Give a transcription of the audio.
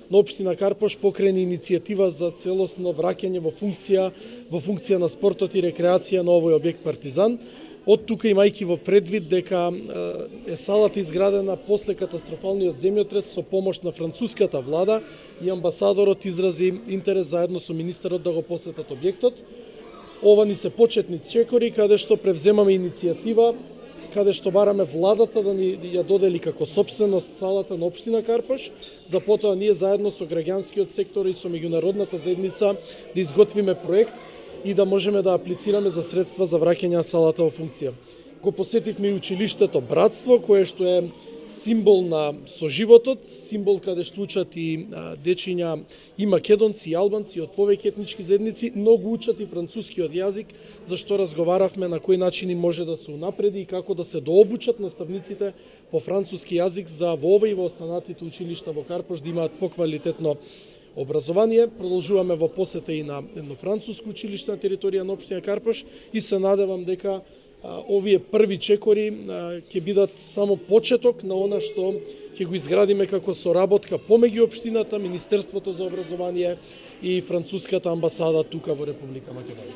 на општина Карпош покрени иницијатива за целосно враќање во функција на спортот и рекреација на овој објект Партизан. Од тука, имајќи во предвид дека е салата изградена после катастрофалниот земјотрес со помош на француската влада и амбасадорот изрази интерес заедно со министерот да го посетат објектот. Ова ни се почетни чекори каде што превземаме иницијатива, каде што бараме владата да ни ја додели како сопственост салата на општина Карпош, за потоа ние заедно со граѓанскиот сектор и со меѓународната заедница да изготвиме проект и да можеме да аплицираме за средства за враќање на салата во функција. Го посетивме и училиштето Братство, кое што е символ на соживотот, символ каде што учат и дечиња и македонци, и албанци од повеќе етнички заедници, но го учат и францускиот јазик, за што разговаравме на кој начин може да се унапреди и како да се дообучат наставниците по француски јазик за во ова и во останатите училишта во Карпош да имаат поквалитетно образование. Продолжуваме во посета и на едно француско училиште на територија на општина Карпош и се надевам дека овие први чекори ќе бидат само почеток на она што ќе го изградиме како соработка помеѓу општината, Министерството за образование и француската амбасада тука во Република Македонија.